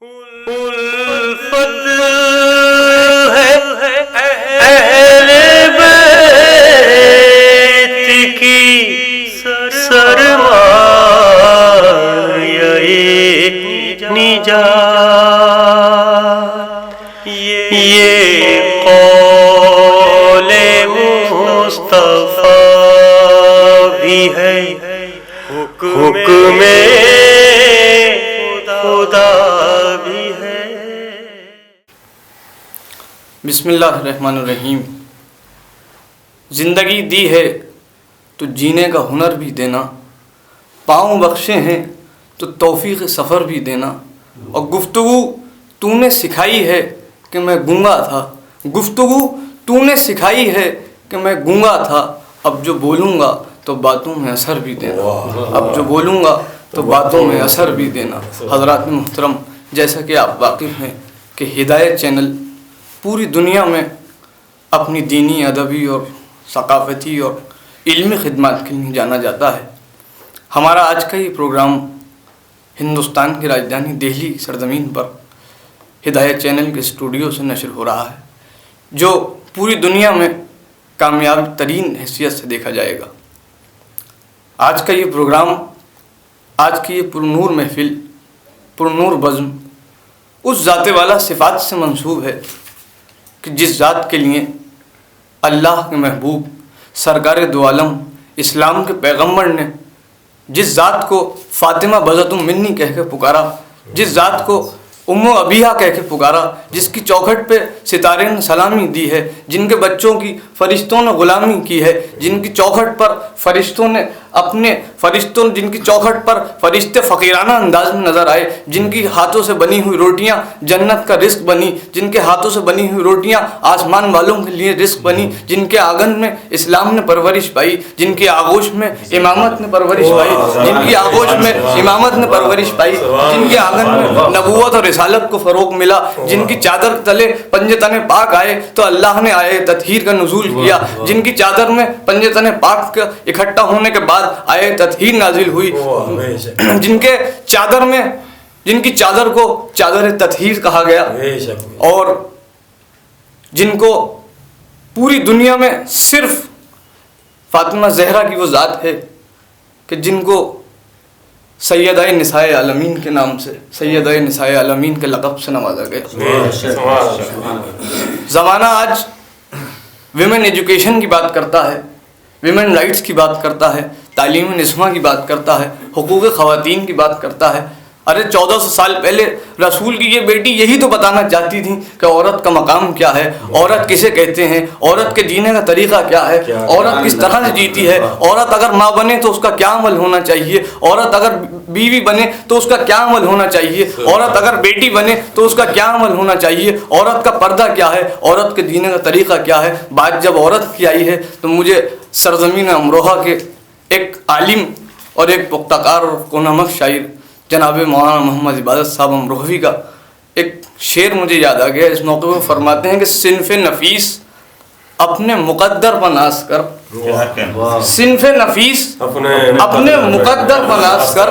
الفت ہے اہل بیت کی سرمایہ نجات، یہ قول مصطفیٰ بھی ہے، حکم خدا بھی ہے۔ بسم اللہ الرحمن الرحیم۔ زندگی دی ہے تو جینے کا ہنر بھی دینا، پاؤں بخشے ہیں تو توفیق سفر بھی دینا، اور گفتگو تو نے سکھائی ہے کہ میں گونگا تھا، گفتگو تو نے سکھائی ہے کہ میں گونگا تھا، اب جو بولوں گا تو باتوں میں اثر بھی دینا، اب جو بولوں گا تو باتوں میں اثر بھی دینا۔ حضرات محترم، جیسا کہ آپ واقف ہیں کہ ہدایت چینل پوری دنیا میں اپنی دینی، ادبی اور ثقافتی اور علمی خدمات کے لیے جانا جاتا ہے۔ ہمارا آج کا یہ پروگرام ہندوستان کی راجدھانی دہلی سرزمین پر ہدایت چینل کے اسٹوڈیو سے نشر ہو رہا ہے، جو پوری دنیا میں کامیاب ترین حیثیت سے دیکھا جائے گا۔ آج کا یہ پروگرام، آج کی یہ پرنور محفل، پرنور بزم اس ذات والا صفات سے منسوب ہے کہ جس ذات کے لیے اللہ کے محبوب سرکار دو عالم اسلام کے پیغمبر نے جس ذات کو فاطمہ بذت منی کہہ کے پکارا، جس ذات کو ام ابیہا کہہ کے پکارا، جس کی چوکھٹ پہ ستارے نے سلامی دی ہے، جن کے بچوں کی فرشتوں نے غلامی کی ہے، جن کی چوکھٹ پر جن کی چوکھٹ پر فرشتے فقیرانہ انداز میں نظر آئے، جن کی ہاتھوں سے بنی ہوئی روٹیاں جنت کا رزق بنی، جن کے ہاتھوں سے بنی ہوئی روٹیاں آسمان والوں کے لیے رزق بنی، جن کے آنگن میں اسلام نے پرورش پائی، جن کی آغوش میں امامت نے پرورش پائی، جن کی آغوش میں امامت نے پرورش پائی، جن کے آنگن میں نبوت اور رسالت کو فروغ ملا، جن کی چادر تلے پنجے تنے پاک آئے تو اللہ نے آئے تطہیر کا نزول کیا، جن کی چادر میں پنجے تنے پاک کا اکٹھا ہونے کے بعد آئے تطہیر نازل ہوئی، جن کی چادر کو چادر تطہیر کہا گیا، اور جن کو پوری دنیا میں صرف فاطمہ زہرا کی وہ ذات ہے کہ جن کو سیدہ نساء عالمین کے نام سے، سیدہ نساء عالمین کے لقب سے نوازا گیا۔ زمانہ آج ویمن ایجوکیشن کی بات کرتا ہے، ویمن رائٹس کی بات کرتا ہے، تعلیم نسواں کی بات کرتا ہے، حقوق خواتین کی بات کرتا ہے۔ ارے 1400 سال پہلے رسول کی یہ بیٹی یہی تو بتانا چاہتی تھی کہ عورت کا مقام کیا ہے، عورت کسے کہتے ہیں، عورت کے جینے کا طریقہ کیا ہے، عورت کس طرح سے جیتی ہے، عورت اگر ماں بنے تو اس کا کیا عمل ہونا چاہیے، عورت اگر بیوی بنے تو اس کا کیا عمل ہونا چاہیے، عورت اگر بیٹی بنے تو اس کا کیا عمل ہونا چاہیے، عورت کا پردہ کیا ہے، عورت کے جینے کا طریقہ کیا ہے۔ بات جب عورت کی آئی ہے تو مجھے سرزمین امروہہ کے ایک عالم اور ایک پختہ کار اور کونمک شاعر جناب مولانا محمد عبادت صاحب امروہوی کا ایک شعر مجھے یاد آ گیا۔ اس موقع پر فرماتے ہیں کہ صنف نفیس اپنے مقدر پر ناز کر، صنف نفیس اپنے مقدر پر ناز کر،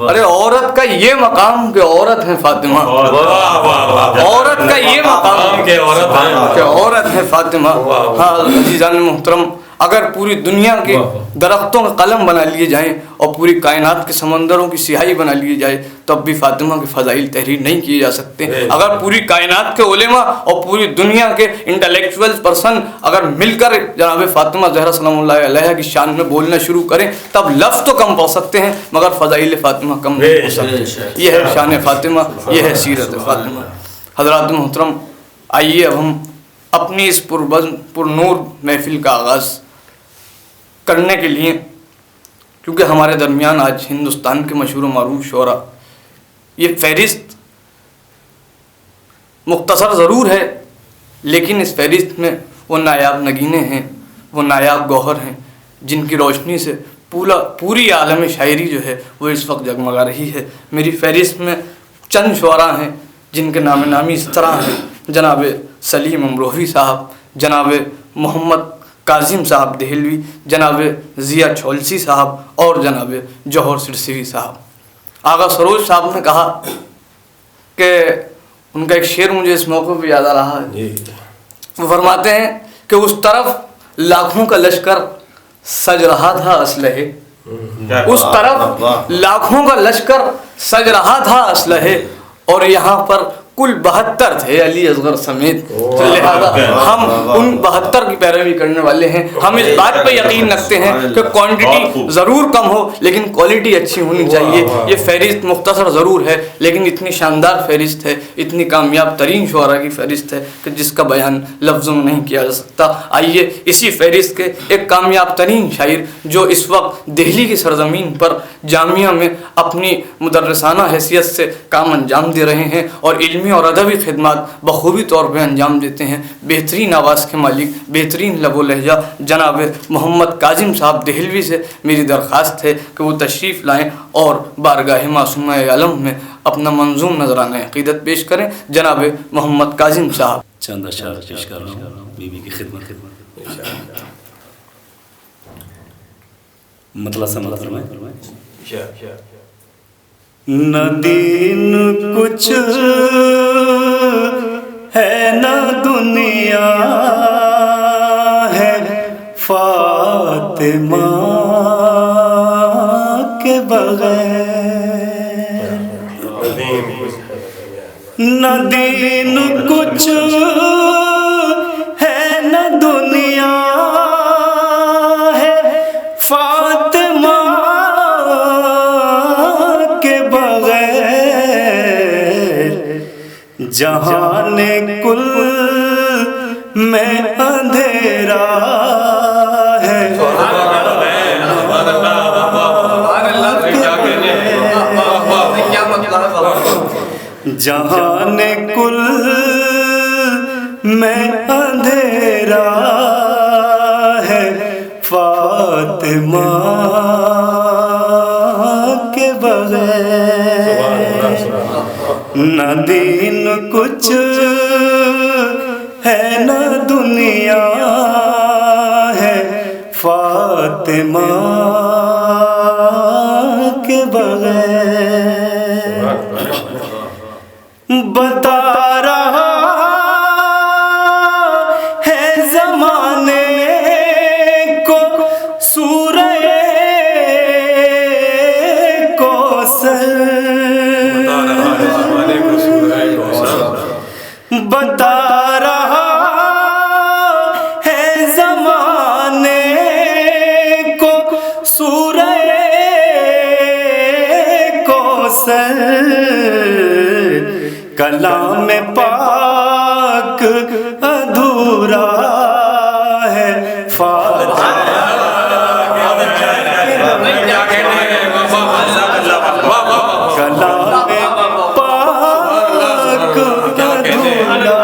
ارے عورت کا یہ مقام کہ عورت ہے فاطمہ، عورت کا یہ مقام کہ عورت ہے فاطمہ۔ ہاں عزیزان محترم، اگر پوری دنیا کے درختوں کا قلم بنا لیے جائیں اور پوری کائنات کے سمندروں کی سیاہی بنا لیے جائے تب بھی فاطمہ کے فضائل تحریر نہیں کیے جا سکتے۔ اگر پوری کائنات کے علماء اور پوری دنیا کے انٹلیکچوئل پرسن اگر مل کر جناب فاطمہ زہرا سلام اللہ علیہا کی شان میں بولنا شروع کریں تب لفظ تو کم پڑ سکتے ہیں مگر فضائل فاطمہ کم نہیں ہو سکتے۔ یہ ہے شان فاطمہ، یہ ہے سیرت فاطمہ۔ حضرات محترم، آئیے اب ہم اپنی اس پرنور محفل کا آغاز کرنے کے لیے، کیونکہ ہمارے درمیان آج ہندوستان کے مشہور و معروف شعراء، یہ فہرست مختصر ضرور ہے لیکن اس فہرست میں وہ نایاب نگینے ہیں، وہ نایاب گوہر ہیں جن کی روشنی سے پوری عالم شاعری جو ہے وہ اس وقت جگمگا رہی ہے۔ میری فہرست میں چند شعراء ہیں جن کے نام نامی اس طرح ہیں: جناب سلیم امروہوی صاحب، جناب محمد کاظم صاحب دہلوی، جناب ضیاء چھولسی صاحب اور جناب جوہر سرسوی صاحب۔ آغا سروج صاحب نے کہا کہ ان کا ایک شعر مجھے اس موقع پہ یاد آ رہا ہے. وہ فرماتے ہیں کہ اس طرف لاکھوں کا لشکر سج رہا تھا اسلحے، اس طرف لاکھوں کا لشکر سج رہا تھا اسلحے، اور یہاں پر کل 72 تھے علی اصغر سمیت. لہذا ہم ان 72 کی پیروی کرنے والے ہیں. ہم اس بات پہ یقین رکھتے ہیں کہ کوانٹٹی ضرور کم ہو لیکن کوالٹی اچھی ہونی چاہیے. یہ فہرست مختصر ضرور ہے لیکن اتنی شاندار فہرست ہے، اتنی کامیاب ترین شعراء کی فہرست ہے کہ جس کا بیان لفظوں میں نہیں کیا جا سکتا. آئیے اسی فہرست کے ایک کامیاب ترین شاعر جو اس وقت دہلی کی سرزمین پر جامعہ میں اپنی مدرسانہ حیثیت سے کام انجام دے رہے ہیں اور علمی اور ادبی خدمات بخوبی طور پہ انجام دیتے ہیں، بہترین آواز کے مالک، بہترین لب و لہجہ جناب محمد کاظم صاحب دہلوی سے میری درخواست ہے کہ وہ تشریف لائیں اور بارگاہ معصومہ عالم میں اپنا منظوم نذرانہ عقیدت پیش کریں. جناب محمد کاظم صاحب. چند اشعار پیش کر رہا ہوں بیوی کی خدمت. مطلب سمجھ فرمائیں. نہ دین کچھ ہے نہ دنیا ہے فاطمہ کے بغیر، نہ دین کچھ ہے نہ دنیا ہے فاطمہ کے بغیر، جہان کل میں اندھیرا ہے. جہان کل میں اندھیرا ہے فاطمہ کے بغیر، نہ دین کچھ ہے نہ دنیا ہے فاطمہ کے بغیر. بتا رہا ہے زمانے کو سورہ کوثر، بتا رہا ہے زمانے کو سورہ کوثر، کلام پاک ادھورا ہے فاطمہ. کلام پاک ادھورا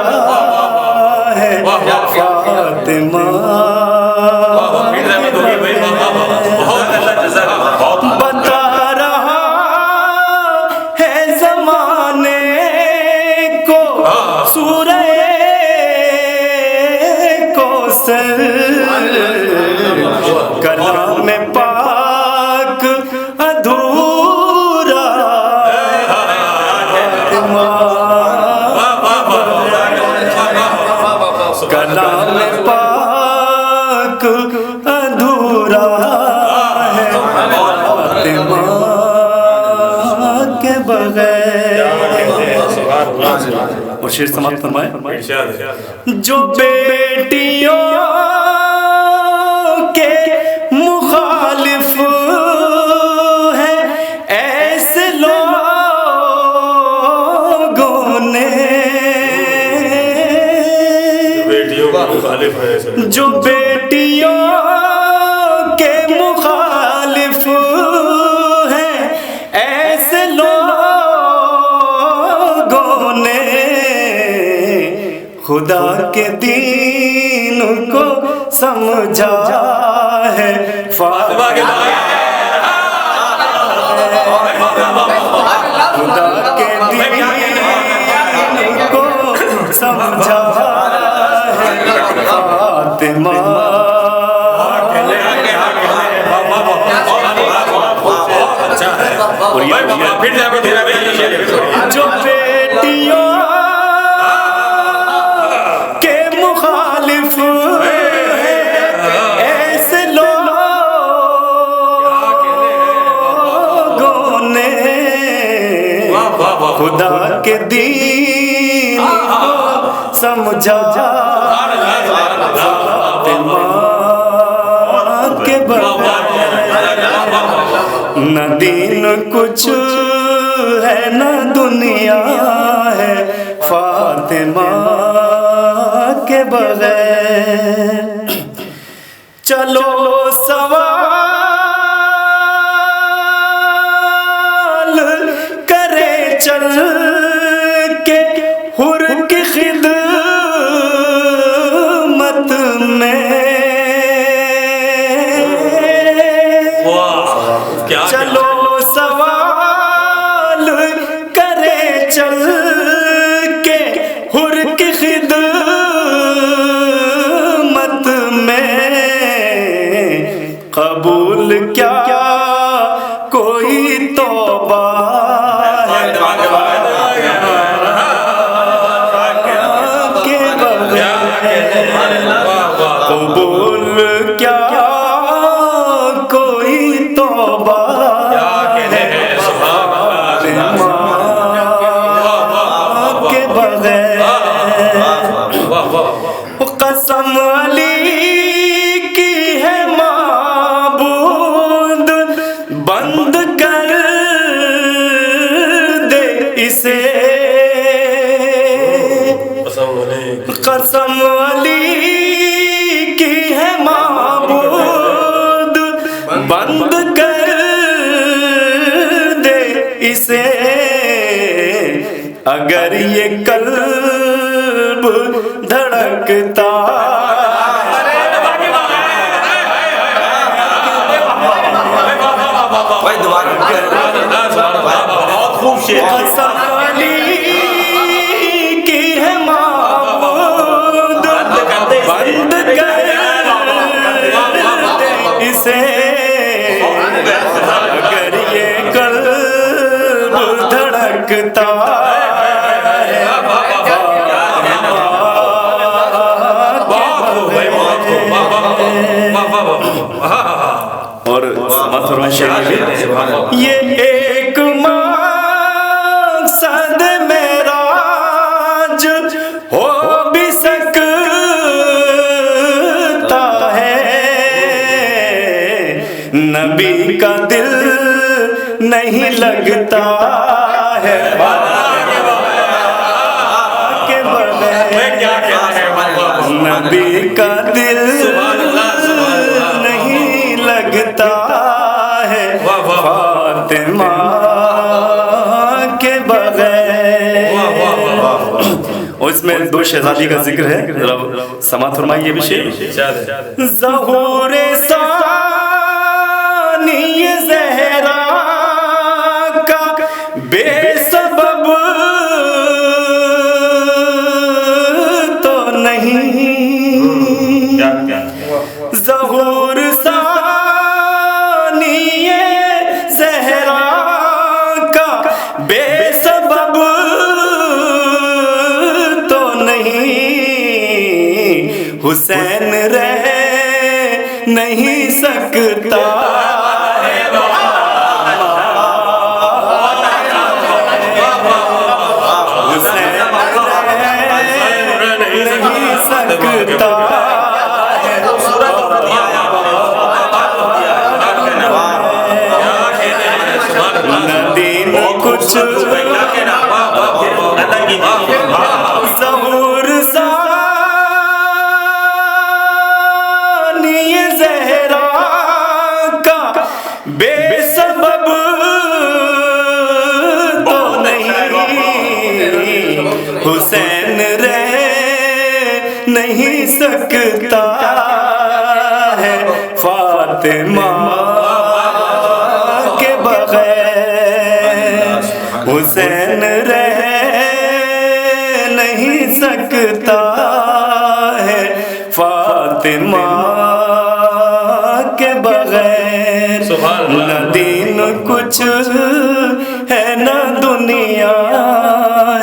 ہے فاطمہ. بتا رہا ہے زمانے کو سورہ کوثر، کلام پاک ادھورا کلام پاک ادھورا ہے فاطمہ کے بغیر. اور شعر سماعت فرمائے. جو بیٹیوں کے مخالف ہیں ایسے لوگوں نے، جو بیٹیوں کے مخالف ہیں ایسے لوگوں نے، خدا کے دین کو سمجھا ہے فاطمہ کے بغیر. خدا کے دین کو سمجھا ہے فاطمہ. جو بیٹی کے دین کو سمجھا فاطمہ کے بغیر نہ دین کچھ ہے نہ دنیا ہے فاطمہ کے بغیر چلو سوال کرے چل کے حر کی خدمت میں چلو سوال کرے چل کے حر کی خدمت میں قبول کیا کوئی توبہ ہے کے بغیر قبول کیا کوئی توبہ ہے کے بغیر قسم علی کی ہے معبود بند کر دے اسے قسم علی کی ہے معبود بند کر دے اسے اگر یہ قلب دھڑکتا قسم علی کی ہے معبود بند کر اسے اگر یہ قلب دھڑکتا اور یہ ایک مقصد معراج ہو بھی سکتا ہے نبی کا دل نہیں لگتا ہے کے بغیر نبی کا دل نہیں لگتا ہے فاطمہ کے بغیر اس میں دو شہزادی کا ذکر ہے ذرا سماعت فرمائیے بھی شعر ظہور ثانی زہرا کا بے سبب تو نہیں ظہور ثانی زہرا کا بے سبب تو نہیں حسین رہ نہیں سکتا حسین رہ نہیں سکتا کچھ ظہور ثانی زہرا کا بے سبب تو نہیں حسین رہ نہیں سکتا ہے فاطمہ کے بغیر حسین رہ نہیں سکتا ہے فاطمہ کے بغیر نہ دین کچھ ہے نہ دنیا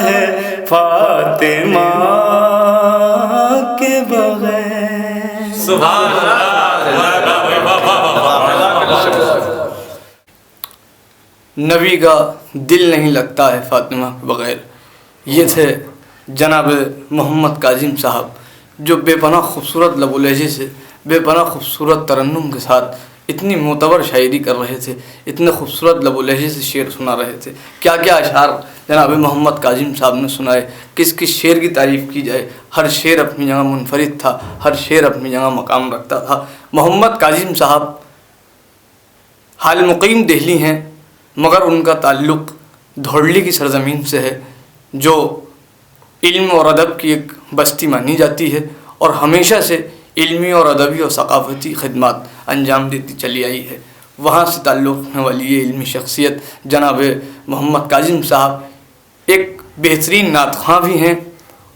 ہے فاطمہ کے بغیر سبحان نبی کا دل نہیں لگتا ہے فاطمہ کے بغیر. یہ تھے جناب محمد کاظم صاحب جو بے پناہ خوبصورت لب و لہجے سے بے پناہ خوبصورت ترنم کے ساتھ اتنی معتبر شاعری کر رہے تھے, اتنے خوبصورت لب و لہجے سے شعر سنا رہے تھے. کیا کیا اشعار جناب محمد کاظم صاحب نے سنائے, کس کس شعر کی تعریف کی جائے. ہر شعر اپنی جگہ منفرد تھا, ہر شعر اپنی جگہ مقام رکھتا تھا. محمد کاظم صاحب حال مقیم دہلی ہیں مگر ان کا تعلق دھوڑلی کی سرزمین سے ہے جو علم اور ادب کی ایک بستی مانی جاتی ہے اور ہمیشہ سے علمی اور ادبی اور ثقافتی خدمات انجام دیتی چلی آئی ہے. وہاں سے تعلق رکھنے والی یہ علمی شخصیت جناب محمد کاظم صاحب ایک بہترین نعت خواں بھی ہیں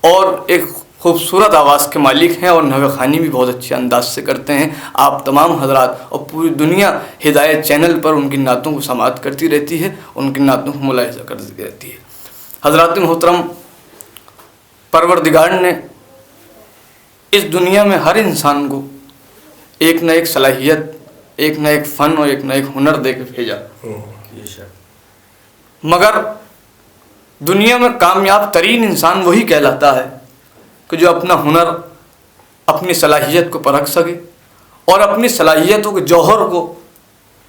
اور ایک خوبصورت آواز کے مالک ہیں اور نوے خوانی بھی بہت اچھے انداز سے کرتے ہیں. آپ تمام حضرات اور پوری دنیا ہدایت چینل پر ان کی نعتوں کو سماعت کرتی رہتی ہے, ان کی نعتوں کو ملاحظہ کرتی رہتی ہے. حضرات محترم, پروردگار نے اس دنیا میں ہر انسان کو ایک نہ ایک صلاحیت, ایک نہ ایک فن اور ایک نہ ایک ہنر دے کے بھیجا. مگر دنیا میں کامیاب ترین انسان وہی کہلاتا ہے کہ جو اپنا ہنر, اپنی صلاحیت کو پرکھ سکے اور اپنی صلاحیتوں کے جوہر کو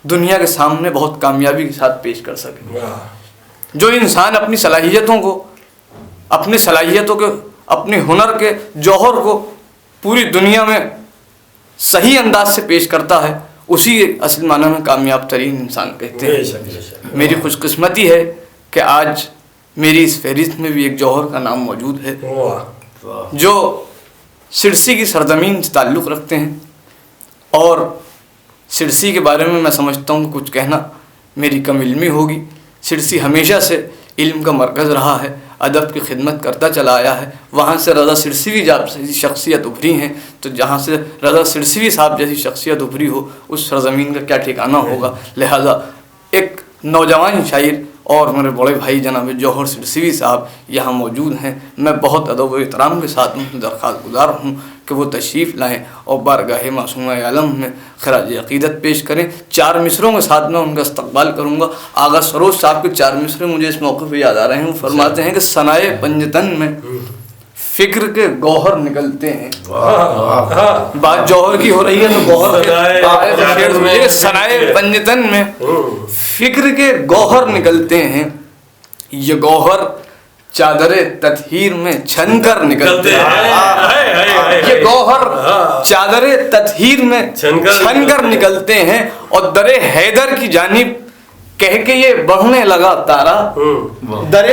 دنیا کے سامنے بہت کامیابی کے ساتھ پیش کر سکے. جو انسان اپنی صلاحیتوں کو, اپنی صلاحیتوں کے, اپنے ہنر کے جوہر کو پوری دنیا میں صحیح انداز سے پیش کرتا ہے, اسی اصل معنی میں کامیاب ترین انسان کہتے ہیں. میری خوش قسمتی ہے کہ آج میری اس فہرست میں بھی ایک جوہر کا نام موجود ہے جو سرسی کی سرزمین سے تعلق رکھتے ہیں. اور سرسی کے بارے میں سمجھتا ہوں کہ کچھ کہنا میری کم علمی ہوگی. سرسی ہمیشہ سے علم کا مرکز رہا ہے, ادب کی خدمت کرتا چلا آیا ہے. وہاں سے رضا سرسوی جیسی شخصیت ابھری ہیں, تو جہاں سے رضا سرسوی صاحب جیسی شخصیت ابھری ہو اس سرزمین کا کیا ٹھکانہ ہوگا. لہذا ایک نوجوان شاعر اور میرے بڑے بھائی جناب جوہر سرسوی صاحب یہاں موجود ہیں. میں بہت ادب و احترام کے ساتھ ان سے درخواست گزار ہوں کہ وہ تشریف لائیں اور بارگاہ معصومہ عالم میں خراج عقیدت پیش کریں. 4 مصروں کے ساتھ میں ان کا استقبال کروں گا. آغا سروش صاحب کے 4 مصرے مجھے اس موقع پہ یاد آ رہے ہیں. وہ فرماتے ہیں کہ ثنائے پنجتن میں فکر کے گوہر نکلتے ہیں. بات جوہر کی ہو رہی ہے تو گوہر کے ثنائے پنجتن میں فکر کے گوہر نکلتے ہیں. یہ گوہر چادر تطہیر میں چھن کر نکلتے ہیں. یہ گوہر چادر تطہیر میں چھن کر نکلتے ہیں. اور در حیدر کی جانب کہہ کے یہ بڑھنے لگا تارا, در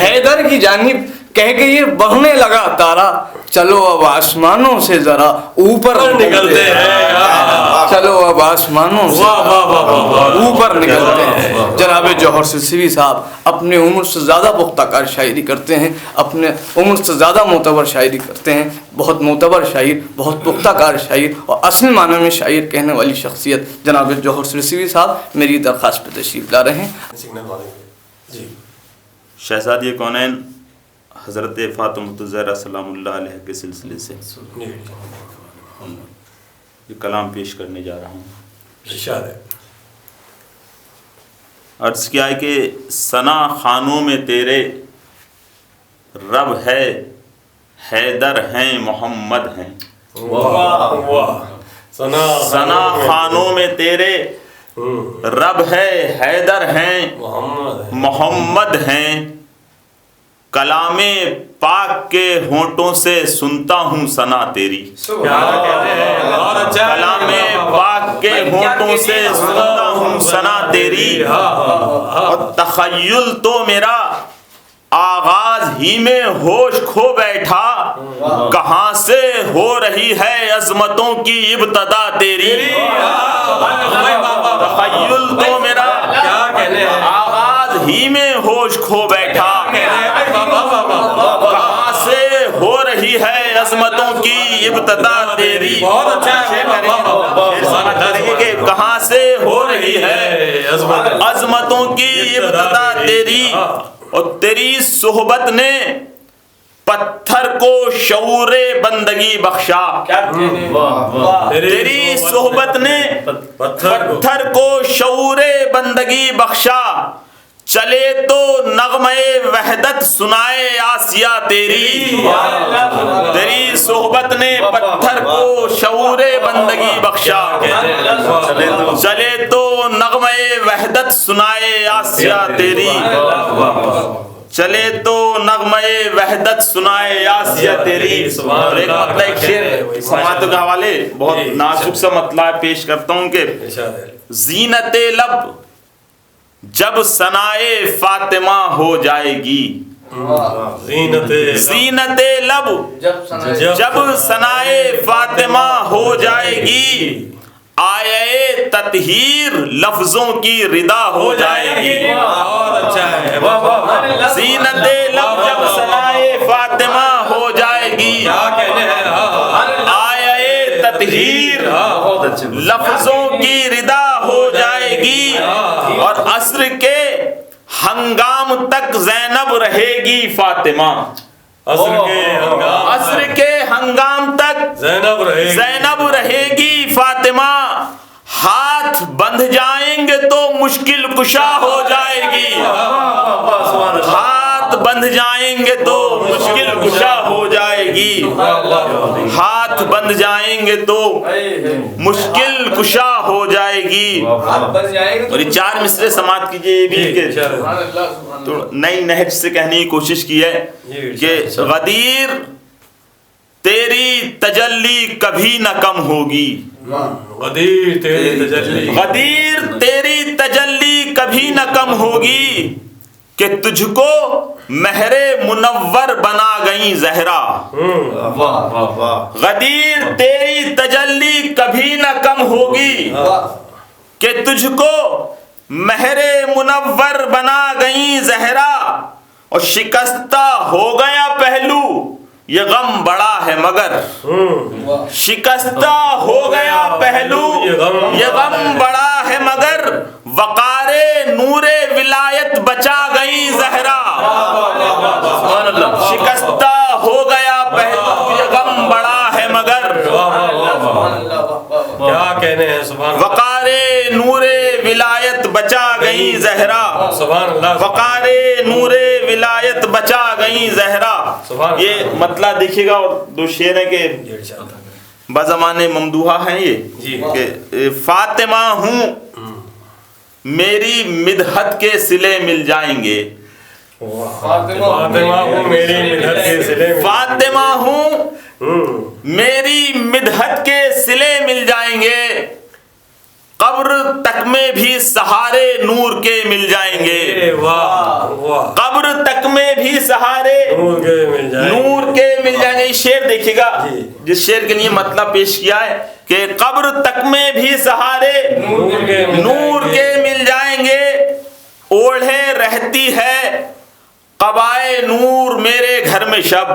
حیدر کی جانب کہہ کے یہ بڑھنے لگا تارا. چلو اب آسمانوں سے ذرا اوپر نکلتے ہیں. چلو اب آسمانوں سے اوپر نکلتے ہیں. جناب جوہر سرسوی صاحب اپنے عمر سے زیادہ پختہ کار شاعری کرتے ہیں, اپنے عمر سے زیادہ معتبر شاعری کرتے ہیں. بہت معتبر شاعر, بہت پختہ کار شاعر اور اصل معنی میں شاعر کہنے والی شخصیت جناب جوہر سرسوی صاحب میری درخواست پہ تشریف لا رہے ہیں. شہزادی کونین حضرت فاطمہ الزہرا سلام اللہ علیہ کے سلسلے سے یہ کلام پیش کرنے جا رہا ہوں. عرض کیا ہے کہ ثنا خانوں میں تیرے رب ہے, حیدر ہیں, محمد ہیں. ثنا خانوں میں تیرے رب ہے, حیدر ہیں, محمد ہیں. کلام پاک کے ہونٹوں سے سنتا ہوں ثنا تیری. کلام پاک کے ہونٹوں سے سنتا ہوں ثنا تیری. اور تخیل تو میرا آغاز ہی میں ہوش کھو بیٹھا, کہاں سے ہو رہی ہے عظمتوں کی ابتدا تیری. تخیل تو میرا آغاز ہی میں ہوش کھو بیٹھا, کہاں سے ہو رہی ہے عظمتوں کی ابتدا تیری. کہاں سے ہو رہی ہے عظمتوں کی ابتدا تیری. اور تیری صحبت نے پتھر کو شعور بندگی بخشا. تیری صحبت نے پتھر کو شعور بندگی بخشا. چلے تو نغمے وحدت سنائے آسیہ تیری، تیری صحبت نے پتھر کو شعور بندگی بخشا، چلے تو نغمے وحدت سنائے آسیہ تیری، چلے تو نغمے وحدت سنائے آسیہ تیری۔ اور ایک مطلب ایک شعر سماعتوں کے حوالے بہت نازک سا مطلب پیش کرتا ہوں کہ زینت لب جب ثنائے فاطمہ ہو جائے گی، زینت لب جب ثنائے فاطمہ ہو جائے گی، آئے تطہیر لفظوں کی ردا ہو جائے گی، زینت لب جب ثنائے فاطمہ ہو جائے گی، آئے تطہیر لفظوں کی ردا ہو جائے گی، اور عصر کے ہنگام تک زینب رہے گی فاطمہ، عصر کے ہنگام تک زینب رہے گی فاطمہ، ہاتھ بندھ جائیں گے تو مشکل کشا ہو جائے گی، ہاتھ بندھ جائیں گے تو مشکل کشا ہو جائے گی، ہاتھ بندھ جائیں گے تو مشکل کشا ہو جائے گی۔ اور یہ چار مصرے سماعت کیجئے، یہ بھی کہ تو نئی نہج سے کہنے کی کوشش کی ہے کہ غدیر تیری تجلی کبھی نہ کم ہوگی، غدیر تیری تجلی کبھی نہ کم ہوگی، کہ تجھ کو مہر منور بنا گئی زہرا، غدیر تیری تجلی کبھی نہ کم ہوگی، کہ تجھ کو مہر منور بنا گئی زہرا، اور شکستہ ہو گیا پہلو یہ غم بڑا ہے مگر، شکستہ ہو گیا پہلو یہ غم بڑا ہے مگر، وقار نور ولایت بچا گئی زہرا، شکستہ ہو گیا پہلو یہ غم بڑا ہے مگر، کیا کہنے ہیں سبحان وقار نور ولایت بچا گئی زہرا، وقار نور ولایت بچا گئی زہرا۔ یہ مطلب دیکھیے گا، اور دو شعر ہیں کہ بزمان ممدوحہ ہیں یہ کہ فاطمہ ہوں میری مدحت کے صلے مل جائیں گے، فاطمہ ہوں میری مدحت کے صلے، فاطمہ ہوں میری مدحت کے صلے مل جائیں گے، قبر تک میں بھی سہارے نور کے مل جائیں گے، قبر تک میں بھی سہارے نور کے مل جائیں گے۔ یہ شعر دیکھیے گا، جس شعر کے لیے مطلب پیش کیا ہے کہ قبر تک میں بھی سہارے نور کے مل جائیں گے، اوڑھے رہتی ہے قبائے نور میرے گھر میں شب،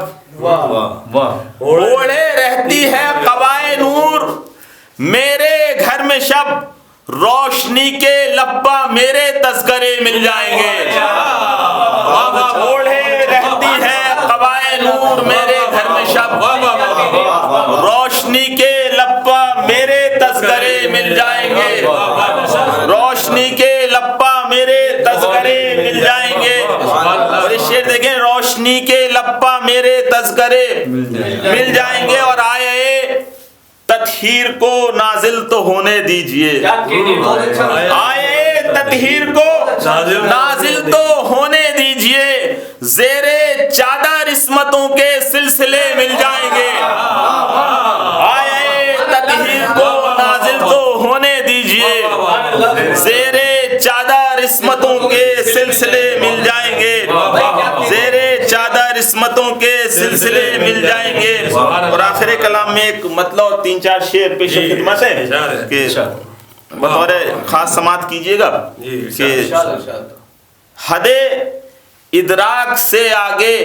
اوڑھے رہتی ہے قبائے نور میرے گھر میں شب، روشنی کے لبا میرے تذکرے مل جائیں گے، اوڑھے رہتی ہے قبائے نور میرے گھر میں شب، روشنی کے لبا میرے تذکرے مل جائیں گے، روشنی کے لبا میرے تذکرے مل جائیں گے۔ اور یہ شعر دیکھیں، روشنی کے لبا میرے تذکرے مل جائیں گے، اور آئے تطہیر کو نازل تو ہونے دیجئے، آئے تطہیر کو نازل تو ہونے دیجئے، زیر چادر عصمتوں کے سلسلے مل جائیں گے، آئے تطہیر کو نازل تو ہونے دیجئے، زیر چادر عصمتوں کے سلسلے مل جائیں گے، زیر چادر عصمتوں کے سلسلے مل جائیں گے۔ اور آخر کلام میں ایک مطلب 3-4 شعر پیش خدمت ہے کہ بطور خاص سماعت کیجئے گا کہ حد ادراک سے آگے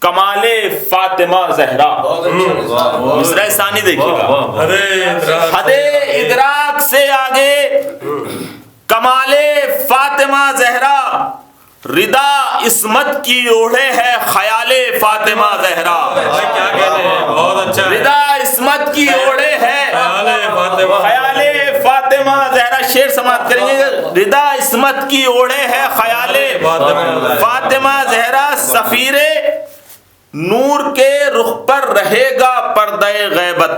کمال فاطمہ زہرا، مصرع ثانی دیکھیے گا، حد ادراک سے آگے کمال فاطمہ زہرا، ردا عصمت کی اوڑھے ہے خیال فاطمہ زہرا، کیا کہنے ہیں، بہت اچھا ہے، ردا عصمت کی اوڑھے ہے خیال فاطمہ زہرا شعر سماعت کریں گے. ردا عصمت کی اوڑھے ہے خیال فاطمہ زہرا, سفیر نور کے رخ پر رہے گا پردہ غیبت.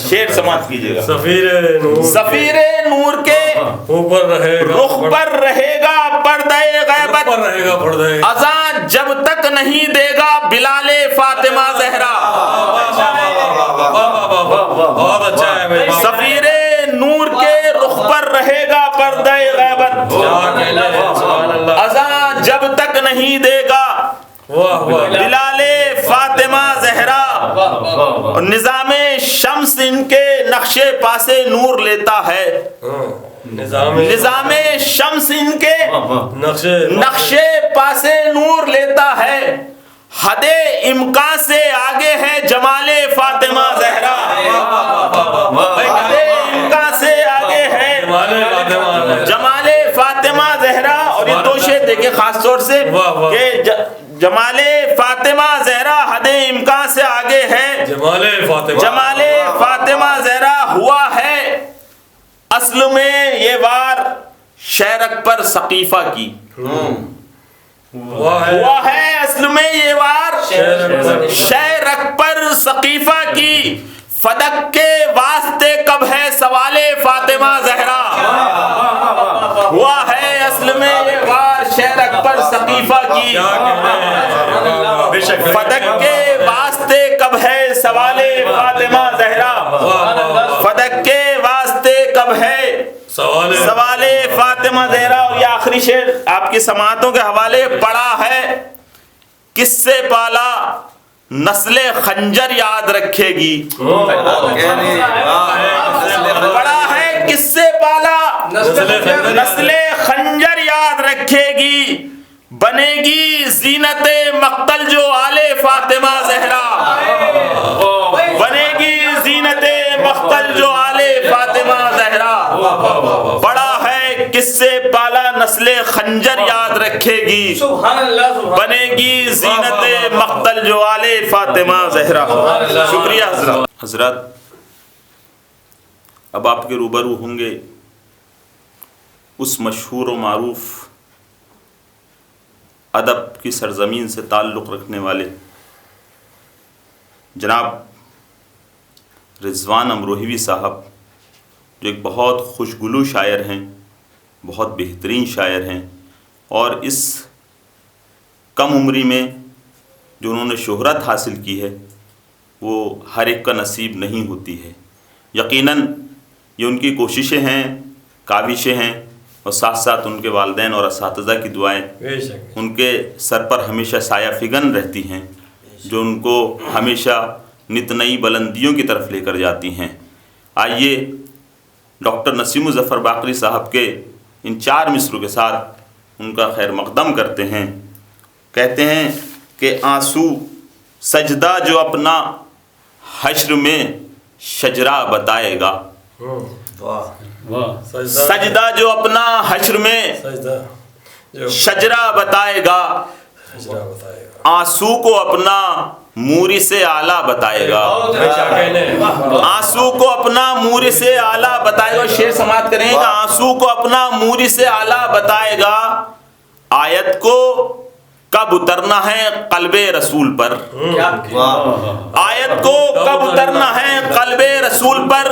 شعر سماعت کیجیے گا. سفیر نور کے رخ پر رہے گا پردہ غیبت, اذان جب تک نہیں دے گا بلال فاطمہ زہرا. سفیر نور کے رخ پر رہے گا پردہ غیبت, اذان جب تک نہیں دے گا بلال فاطمہ زہرا. اور نظام شمس ان کے نقشے پاسے نور لیتا ہے. نظام شمس ان کے نقشے پاسے نور لیتا ہے. حد امکان سے آگے ہے جمال فاطمہ زہرا. حد امکان سے آگے ہے جمال فاطمہ زہرا. اور یہ دو شعر دیکھیں خاص طور سے کہ جمال فاطمہ زہرا حد امکان سے آگے ہے. جمال فاطمہ زہرا ہوا ہے اصل میں یہ وار شیرک پر ثقیفہ کی. ہوا ہے اصل میں یہ وار شیرک پر ثقیفہ کی. فدق کے واسطے کب ہے سوال فاطمہ زہرا. ہوا ہے اصل میں یہ وار شیرک پر ثقیفہ کی. فدق کے واسطے کب ہے سوال فاطمہ زہرا. فدق کے واسطے کب ہے سوال فاطمہ زہرا. اور یہ آخری شعر آپ کی سماعتوں کے حوالے پڑا ہے کس سے پالا نسل خنجر یاد رکھے گی. پڑا ہے کس سے پالا نسل خنجر یاد رکھے گی. بنے گی زینت مقتل جو آل فاطمہ زہرا. بنے گی زینت مقتل جو آل فاطمہ زہرا. پڑا ہے کس سے پالا نسل خنجر یاد رکھے گی. بنے گی زینت مقتل جو آل فاطمہ زہرا. شکریہ حضرات. حضرات اب آپ کے روبرو ہوں گے اس مشہور و معروف ادب کی سرزمین سے تعلق رکھنے والے جناب رضوان امروہوی صاحب, جو ایک بہت خوشگلو شاعر ہیں, بہت بہترین شاعر ہیں. اور اس کم عمری میں جو انہوں نے شہرت حاصل کی ہے وہ ہر ایک کا نصیب نہیں ہوتی ہے. یقیناً یہ ان کی کوششیں ہیں, کاوشیں ہیں, اور ساتھ ساتھ ان کے والدین اور اساتذہ کی دعائیں ان کے سر پر ہمیشہ سایہ فگن رہتی ہیں, جو ان کو ہمیشہ نت نئی بلندیوں کی طرف لے کر جاتی ہیں. آئیے ڈاکٹر نسیم الظفر باقری صاحب کے ان 4 مصروں کے ساتھ ان کا خیر مقدم کرتے ہیں. کہتے ہیں کہ آنسو سجدہ جو اپنا حشر میں شجرہ بتائے گا. سجدہ جو اپنا حشر میں شجرہ بتائے گا, آنسو کو اپنا موری سے اعلیٰ بتائے گا. آنسو کو اپنا موری سے اعلیٰ بتائے گا. شعر سماعت کریں گا. آنسو کو اپنا موری سے اعلیٰ بتائے گا. آیت کو کب اترنا ہے قلب رسول پر. آیت کو کب اترنا ہے قلب رسول پر.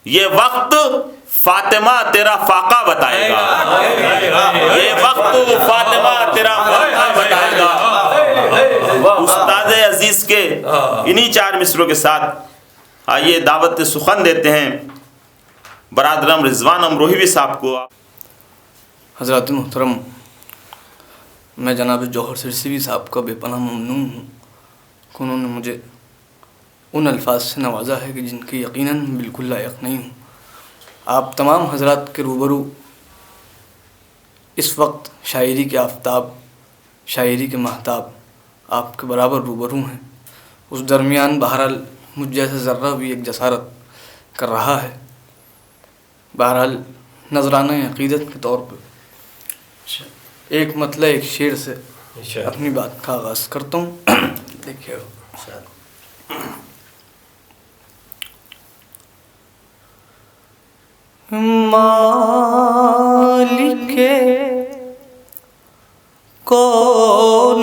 یہ وقت فاطمہ تیرا فاقہ بتائے گا. یہ وقت فاطمہ تیرا فاقہ بتائے گا. استاد عزیز کے انہی 4 مصروں کے ساتھ آئیے دعوت سخن دیتے ہیں برادرم رضوان امروہوی صاحب کو. حضرات محترم, میں جناب جوہر سرسوی صاحب کا بے پناہ ممنون ہوں کہ انہوں نے مجھے ان الفاظ سے نوازا ہے کہ جن کی یقیناً بالکل لائق نہیں ہوں. آپ تمام حضرات کے روبرو اس وقت شاعری کے آفتاب, شاعری کے مہتاب آپ کے برابر روبرو ہیں. اس درمیان بہرحال مجھ جیسا ذرہ بھی ایک جسارت کر رہا ہے. بہرحال نذرانہ عقیدت کے طور پہ ایک مطلع ایک شعر سے اپنی بات کا آغاز کرتا ہوں. دیکھیے مالک کون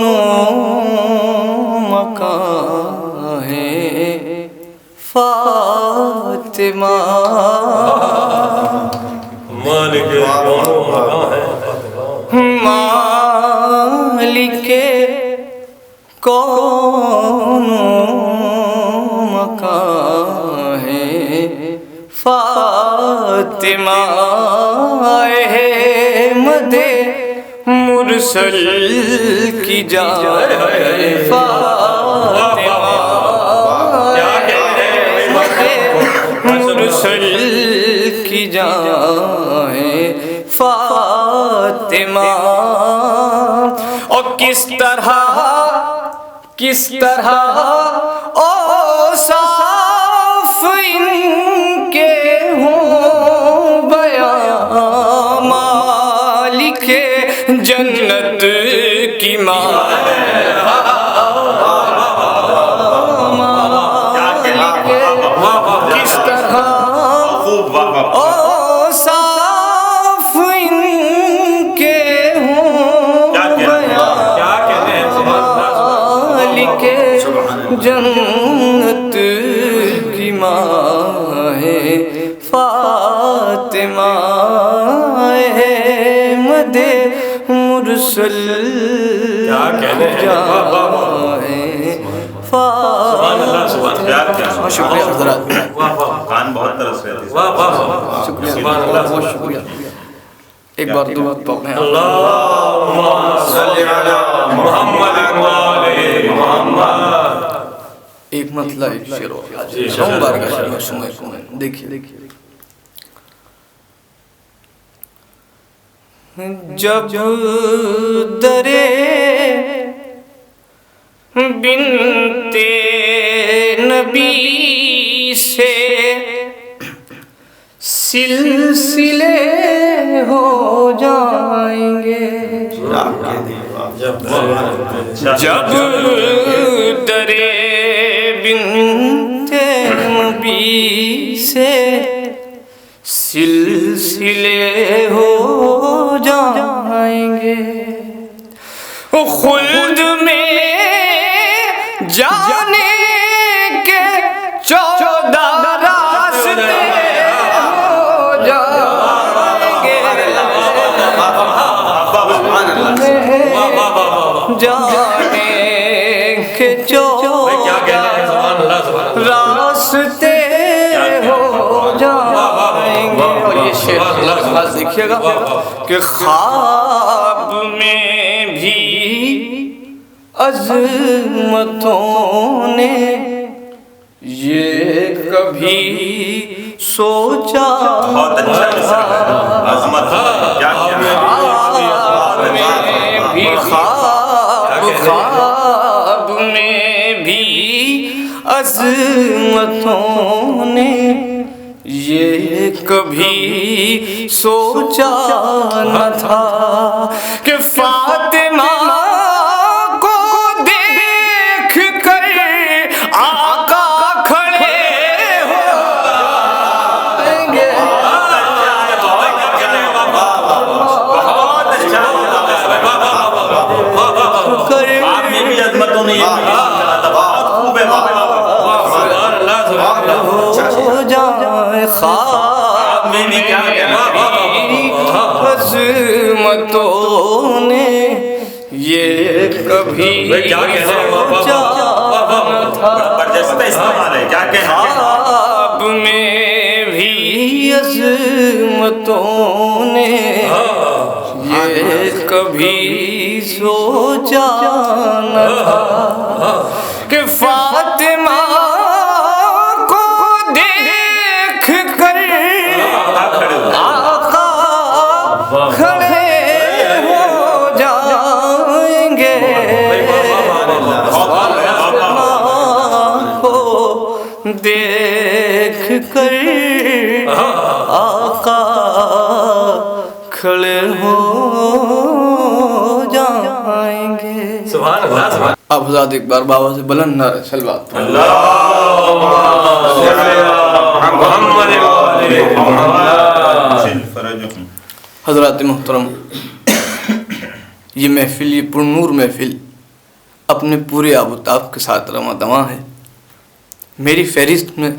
مکان ہے فاطمہ مالک کون مکان ہے مالک کون مکان ہے فاطمہ احمد مرسل کی جان فاطمہ مرسل کی جان فاطمہ اور کس طرح اوصاف ان کے ہوں بیان مالک جنت کی ماں کس طرح اوصاف ان کے ہوں مالک جنت کی ماں ہے فاطمہ احمد مرسل شکریہ حضرات کان بہت طرف سے شکریہ بہت شکریہ ایک بار دعا پڑھیں اللہم صلی علی محمد وآلِ محمد ایک مطلع ایک شعر ہو سوموار کا شعر سمجھ دیکھیے جب درے بنت نبی سے سلسلے ہو جائیں گے جب درے بنت نبی سے سلسلے ہو جائیں گے خلد میں جانے کے 14 راستے ہو جائیں گے جانے کے 14 راستے ہو جائیں گے اور یہ شعر خاص دیکھیے گا کہ خواب میں بھی عظمتوں نے یہ کبھی سوچا بہت اچھا عظمت خواب میں بھی عظمتوں نے یہ کبھی سوچا نہ تھا کہ فاطمہ کو دیکھ کر آقا کھڑے ہو جائیں گے عظمتوں نے خواب میں عظمتوں نے یہ کبھی سوچا نہ تھا خواب میں بھی عظمتوں نے یہ کبھی سوچا نہ تھا کہ فاطمہ کھڑے ہو جائیں گے کو دیکھ کر آقا کھڑے ہو جائیں گے سبحان اللہ سبحان آپ حضرات ایک بار بابا سے بلند نعرہ صلوات اللہم صلی علی محمد وآلِ محمد حضرات محترم، یہ محفل، یہ پرنور محفل اپنے پورے آب و تاب کے ساتھ رواں دواں ہے۔ میری فہرست میں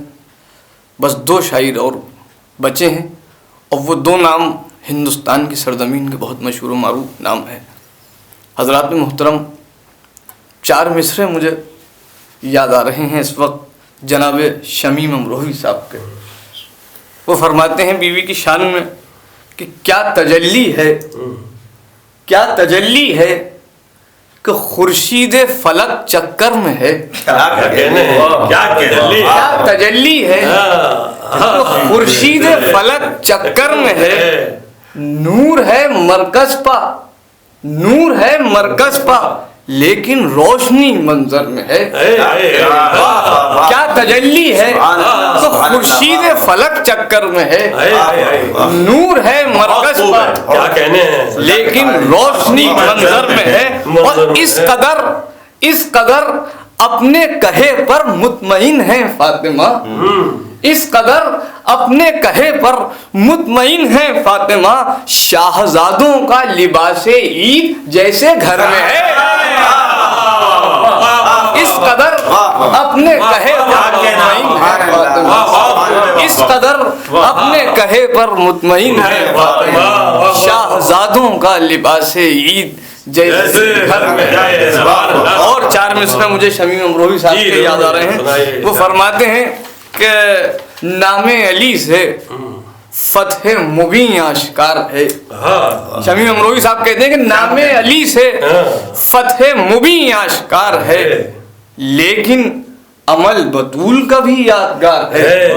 بس 2 شاعر اور بچے ہیں، اور وہ 2 نام ہندوستان کی سرزمین کے بہت مشہور و معروف نام ہیں۔ حضرات محترم، 4 مصرے مجھے یاد آ رہے ہیں اس وقت جناب شمیم امروہی صاحب کے۔ وہ فرماتے ہیں بیوی کی شان میں کہ کیا تجلی ہے کہ خورشید فلک چکر میں ہے۔ کیا تجلی ہے کہ خورشید فلک چکر میں ہے، نور ہے مرکز پا لیکن روشنی منظر میں ہے۔ کیا تجلی ہے تو خورشید فلک چکر میں ہے، نور ہے مرکز پر لیکن روشنی منظر میں ہے۔ اور اس قدر اپنے کہے پر مطمئن ہے فاطمہ، اس قدر اپنے کہے پر مطمئن ہے فاطمہ، شاہزادوں کا لباس عید جیسے گھر میں ہے۔ اس قدر اپنے کہے پر مطمئن ہے فاطمہ، اس قدر اپنے کہے پر مطمئن ہے فاطمہ، شاہزادوں کا لباس عید جیسے گھر میں ہے۔ اور 4 مصرے مجھے شمیم امروہی صاحب کے یاد آ رہے ہیں۔ وہ فرماتے ہیں کہ نام علی سے فتح مبین آشکار ہے۔ شمیم امروہی صاحب کہتے ہیں کہ نام علی سے فتح مبین آشکار ہے، لیکن عمل بطول کا بھی یادگار ہے۔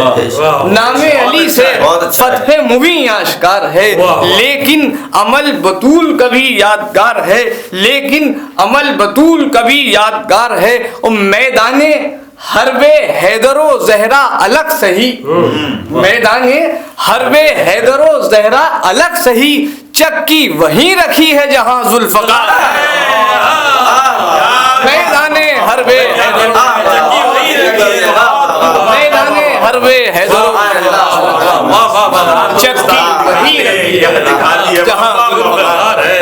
نام علی سے فتح مبین آشکار ہے، لیکن عمل بطول کا بھی یادگار ہے، لیکن عمل بطول کا بھی یادگار ہے۔ اور میدان حرب حیدر و زہرا الگ سہی، میدان حرب حیدر و زہرا الگ سہی، چکی وہیں رکھی ہے جہاں ذوالفقار ہے۔ میدان حرب حیدر میدان حرب حیدر چکی وہیں رکھی ہے جہاں ذوالفقار ہے،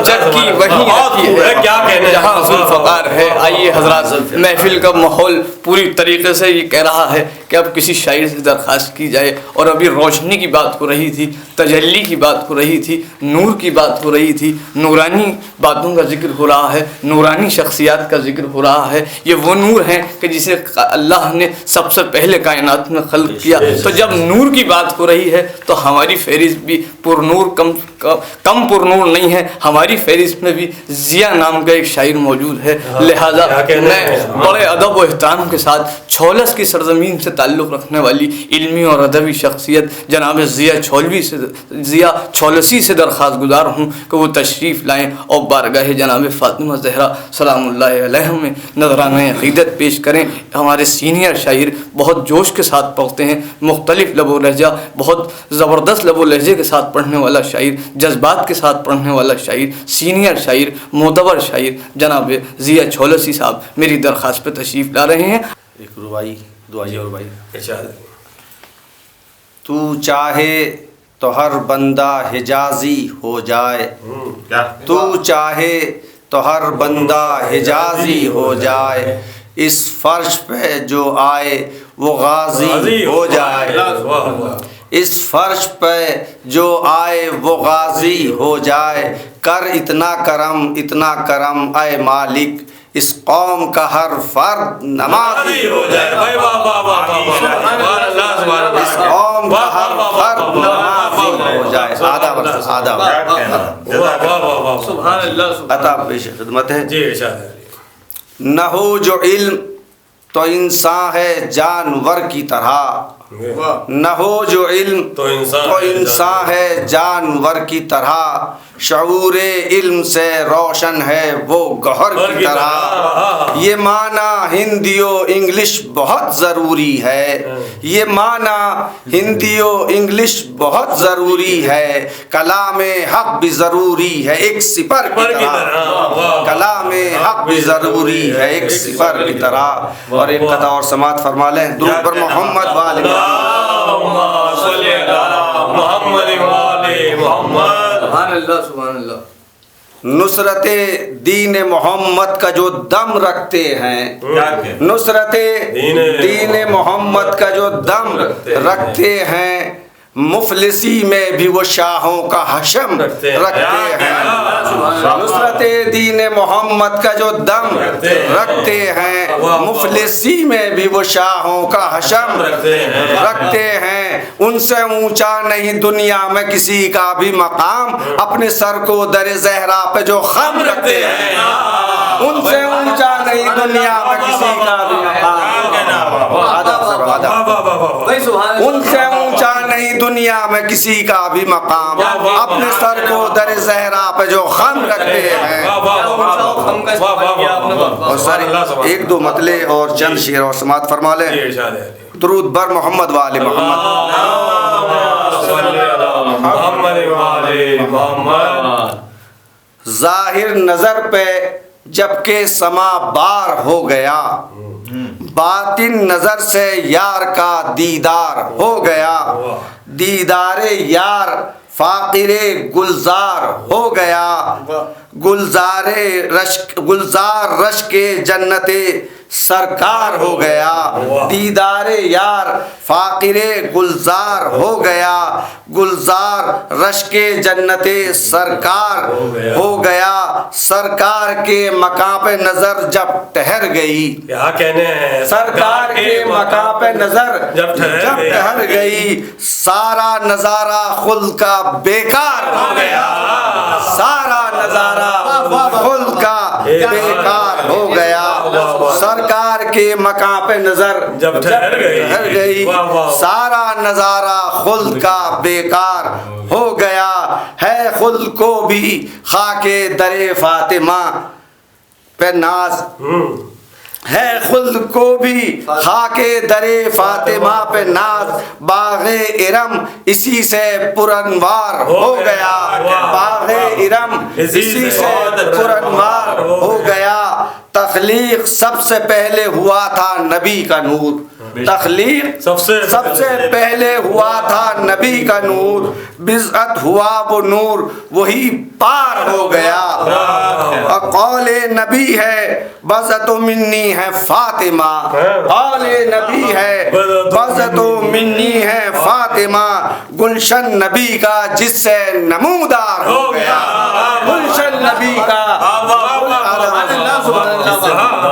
چکی وہیں رکھی ہے جہاں ذوالفقار ہے۔ آئیے حضرات، محفل کا ماحول پوری طریقے سے یہ کہہ رہا ہے کہ اب کسی شاعر سے درخواست کی جائے، اور ابھی روشنی کی بات ہو رہی تھی، تجلی کی بات ہو رہی تھی، نور کی بات ہو رہی تھی، نورانی باتوں کا ذکر ہو رہا ہے، نورانی شخصیات کا ذکر ہو رہا ہے۔ یہ وہ نور ہیں کہ جسے اللہ نے سب سے پہلے کائنات میں خلق کیا۔ تو جب نور کی بات ہو رہی ہے تو ہماری فہرست بھی پرنور کم پرنور نہیں ہے، ہماری فہرست میں بھی ضیاء نام کا ایک شاعر موجود ہے۔ لہذا میں بڑے ادب و احترام کے ساتھ چھولس کی سرزمین سے تعلق رکھنے والی علمی اور ادبی شخصیت جناب ضیاء چھولسی سے درخواست گزار ہوں کہ وہ تشریف لائیں اور بارگاہ جناب فاطمہ زہرا سلام اللہ علیہ میں نذرانہ عقیدت پیش کریں۔ ہمارے سینئر شاعر بہت جوش کے ساتھ پڑھتے ہیں، مختلف لب و لہجہ، بہت زبردست لب و لہجے کے ساتھ پڑھنے والا شاعر، جذبات کے ساتھ پڑھنے والا شاعر، سینئر شاعر، معتبر شاعر جناب ضیاء چھولسی صاحب میری درخواست پہ تشریف لا رہے ہیں۔ ایک ربائی دعائی اور بھائی، تو چاہے تو ہر بندہ حجازی ہو جائے، تو چاہے تو ہر بندہ حجازی ہو جائے، اس فرش پہ جو آئے وہ غازی ہو جائے، اس فرش پہ جو آئے وہ غازی ہو جائے، کر اتنا کرم اے مالک، اس قوم کا ہر فرد نمازی ہو جائے، اس قوم کا ہر فرد نمازی ہو جائے۔ آداب عطا پیش خدمت ہے۔ نہ ہو جو علم تو انسان ہے جانور کی طرح، نہ ہو جو علم تو انسان ہے جانور کی طرح، شعور علم سے روشن ہے وہ گوہر کی طرح۔ یہ معنی ہندی و انگلش بہت ضروری ہے، یہ معنی ہندی و انگلش بہت ضروری ہے، کلام حق بھی ضروری ہے ایک سپر کی طرح، کلام حق بھی ضروری ہے ایک سپر کی طرح۔ اور ایک قطع اور سماعت فرما لیں، درود پر محمد وآل محمد۔ محمد والے محمد. سبحان اللہ سبحان اللہ. نصرت دین محمد کا جو دم رکھتے ہیں, نصرت دین محمد کا جو دم رکھتے ہیں, مفلسی میں بھی وہ شاہوں کا حشم رکھتے ہیں. نصرت دین محمد کا جو دم رکھتے ہیں, مفلسی میں بھی وہ شاہوں کا حشم رکھتے ہیں. ان سے اونچا نہیں دنیا میں کسی کا بھی مقام, اپنے سر کو در زہرا پہ جو خم رکھتے ہیں. ان سے اونچا نہیں دنیا میں کسی کا بھی مقام, ان سے اونچا نہیں دنیا میں کسی کا بھی مقام, اپنے سر کو در زہرا پہ جو خم رکھتے ہیں. اور سارے ایک دو مطلع اور چند شعر اور سماعت فرما لیں. درود بر محمد والے محمد. ظاہر نظر پہ جبکہ سما بار ہو گیا, باطن نظر سے یار کا دیدار ہو گیا. دیدار یار فاقر گلزار ہو گیا, گلزار رش کے جنت سرکار ہو گیا. دیدار یار فاقر گلزار ہو گیا, گلزار رش کے جنت سرکار ہو گیا. سرکار کے مقام پہ نظر جب ٹھہر گئی, کیا کہنے ہیں, سرکار کے مقام پہ نظر جب ٹھہر گئی, سارا نظارہ خلد کا بیکار ہو گیا. سارا نظارہ خلد کا بیکار ہو گیا. سرکار کے مقام پہ نظر جب ٹھہر گئی, سارا نظارہ خلد کا بیکار ہو گیا. ہے خلد کو بھی خاک در فاطمہ پہ ناز, ہے خلد کو بھی خاک در فاطمہ پہ ناز. باغ ارم اسی سے پرانوار ہو گیا, باغ ارم اسی سے پرانوار ہو گیا. تخلیق سب سے پہلے ہوا تھا نبی کا نور, تخلیق سب سے پہلے ہوا تھا نبی کا نور. بضعت ہوا وہ نور وہی پار ہو گیا. قول نبی ہے بضعت منی ہے فاطمہ, قول نبی ہے بضعت منی ہے فاطمہ. گلشن نبی کا جس سے نمودار ہو گیا, گلشن نبی کا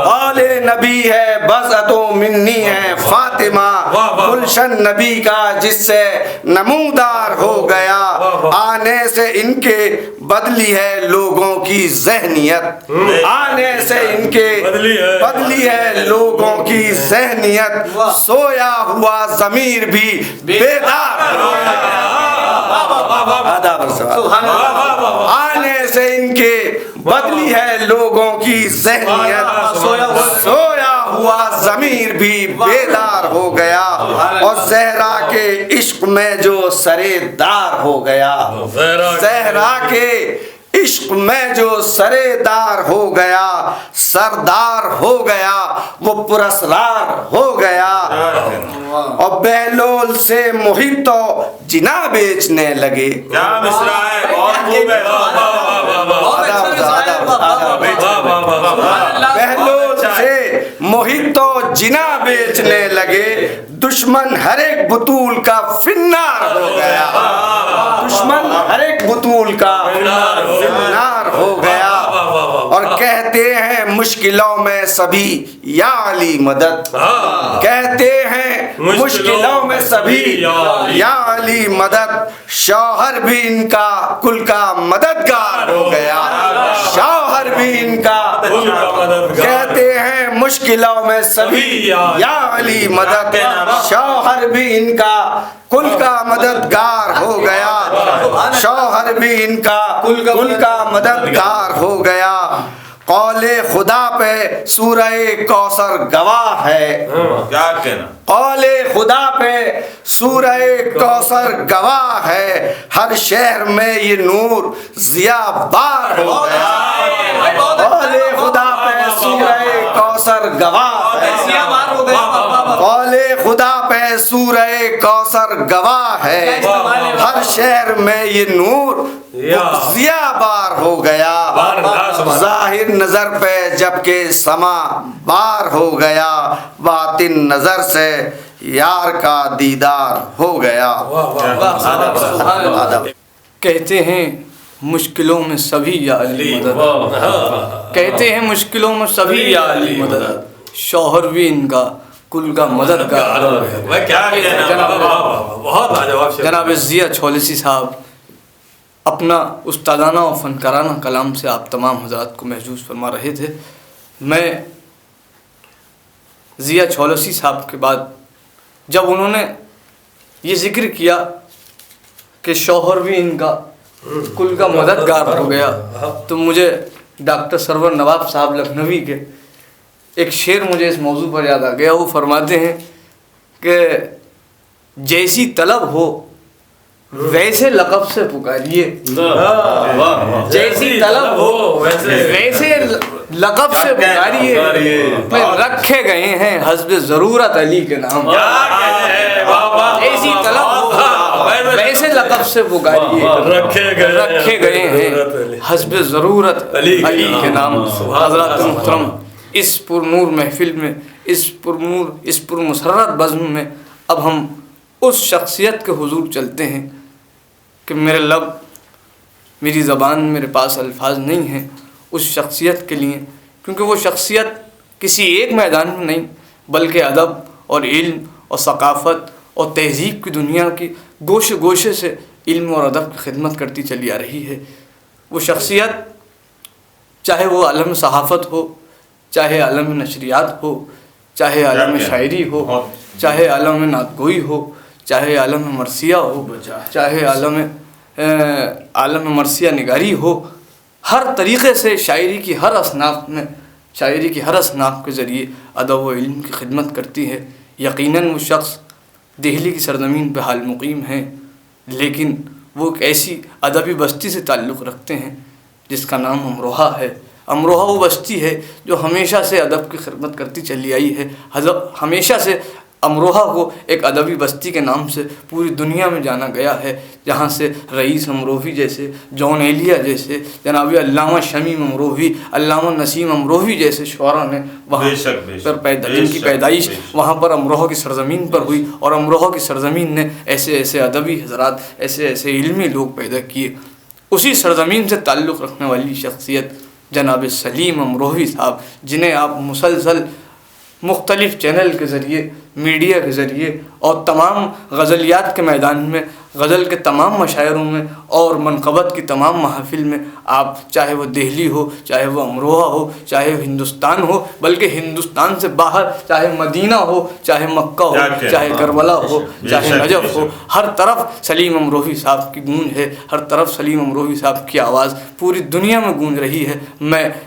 قول نبی ہے بضعت منی ہے فاطمہ. گلشن نبی کا جس سے نمودار ہو گیا. آنے سے ان کے بدلی ہے لوگوں کی ذہنیت, آنے سے ان کے بدلی ہے لوگوں کی ذہنیت. سویا ہوا ضمیر بھی بیدار ہو گیا. آنے سے ان کے بدلی ہے لوگوں کی ذہنیت. سویا ہوا ضمیر بھی بیدار ہو گیا. اور زہرا کے عشق میں جو سرے دار ہو گیا, زہرا کے عشق میں جو سرے دار ہو گیا. سردار ہو گیا وہ پراسرار ہو گیا. اور بہلول سے محیط تو جنا بیچنے لگے. کیا مصرع ہے, بہت خوب ہے. بہلول سے محیط تو جنا بیچنے لگے. دشمن ہر ایک بطول کا فنار ہو گیا, دشمن ہر ایک بطول کا فنار ہو گیا. اور کہتے ہیں مشکلوں میں سبھی یا علی مدد, کہتے ہیں مشکلوں میں سبھی یا علی مدد. شوہر بھی ان کا کل کا مددگار ہو گیا, شوہر بھی ان کا کہتے ہیں مشکلوں میں سبھی یا علی مدد. شوہر بھی ان کا کل کا مددگار ہو گیا, شوہر بھی ان کا کل کا مددگار ہو گیا. قول خدا پہ سورہ کوثر گواہ ہے, کیا کہنا, قول خدا پہ سورہ کوثر گواہ ہے. ہر شہر میں یہ نور ضیا بار ہو گیا. قول خدا پہ سورہ کوثر گواہ ہے، قول خدا پہ سورہ کوثر گواہ ہے، ہر شہر میں یہ نور ضیا بار ہو گیا، ظاہر نظر پہ جبکہ سما بار ہو گیا، باطن نظر سے یار کا دیدار ہو گیا۔ کہتے ہیں مشکلوں میں سبھی یا علی مدد، کہتے ہیں مشکلوں میں سبھی یا علی مدد، شوہر بھی ان کا کل کا مددگار ہے۔ جناب ضیا چھولسی صاحب اپنا استادانہ و فنکارانہ کلام سے آپ تمام حضرات کو محظوظ فرما رہے تھے۔ میں ضیا چھولسی صاحب کے بعد جب انہوں نے یہ ذکر کیا کہ شوہر بھی ان کا کل کا مددگار ہو گیا، تو مجھے ڈاکٹر سرور نواب صاحب لکھنوی کے ایک شعر مجھے اس موضوع پر یاد آ گیا۔ وہ فرماتے ہیں کہ جیسی طلب ہو ویسے لقب سے پکاریے، جیسی طلب ہو ویسے لقب سے پکاریے، رکھے گئے ہیں حسب ضرورت علی کے نام، جیسی طلب ہو ویسے لقب سے پکاریے، رکھے گئے ہیں حسب ضرورت علی کے نام۔ حضرات محترم، اس پرنور محفل میں، اس پرمسرت بزم میں اب ہم اس شخصیت کے حضور چلتے ہیں کہ میرے لب، میری زبان، میرے پاس الفاظ نہیں ہیں اس شخصیت کے لیے، کیونکہ وہ شخصیت کسی ایک میدان میں نہیں بلکہ ادب اور علم اور ثقافت اور تہذیب کی دنیا کی گوشے گوشے سے علم اور ادب کی خدمت کرتی چلی آ رہی ہے۔ وہ شخصیت چاہے وہ عالم صحافت ہو، چاہے عالم نشریات ہو، چاہے عالم شاعری ہو، چاہے عالم نعت گوئی ہو، چاہے عالم مرثیہ ہو، چاہے عالم مرثیہ نگاری ہو، ہر طریقے سے شاعری کی ہر اصناف کے ذریعے ادب و علم کی خدمت کرتی ہے۔ یقیناً وہ شخص دہلی کی سرزمین پہ حال مقیم ہیں، لیکن وہ ایک ایسی ادبی بستی سے تعلق رکھتے ہیں جس کا نام امروہہ ہے۔ امروہہ وہ بستی ہے جو ہمیشہ سے ادب کی خدمت کرتی چلی آئی ہے۔ ہمیشہ سے امروہہ کو ایک ادبی بستی کے نام سے پوری دنیا میں جانا گیا ہے، جہاں سے رئیس امروہی جیسے، جون ایلیا جیسے، جناب علامہ شمیم امروہی، علامہ نسیم امروہی جیسے شعراء نے وہاں پر جن کی پیدائش وہاں پر امروہہ کی سرزمین پر ہوئی، اور امروہہ کی سرزمین نے ایسے ایسے ادبی حضرات، ایسے ایسے علمی لوگ پیدا کیے۔ اسی سرزمین سے تعلق رکھنے والی شخصیت جناب سلیم امروہی صاحب، جنہیں آپ مسلسل مختلف چینل کے ذریعے، میڈیا کے ذریعے اور تمام غزلیات کے میدان میں، غزل کے تمام مشاعروں میں اور منقبت کی تمام محافل میں آپ، چاہے وہ دہلی ہو، چاہے وہ امروہہ ہو، چاہے وہ ہندوستان ہو، بلکہ ہندوستان سے باہر چاہے مدینہ ہو، چاہے مکہ ہو، چاہے کربلا ہو، چاہے نجف ہو، ہر طرف سلیم امروہی صاحب کی گونج ہے، ہر طرف سلیم امروہی صاحب کی آواز پوری دنیا میں گونج رہی ہے۔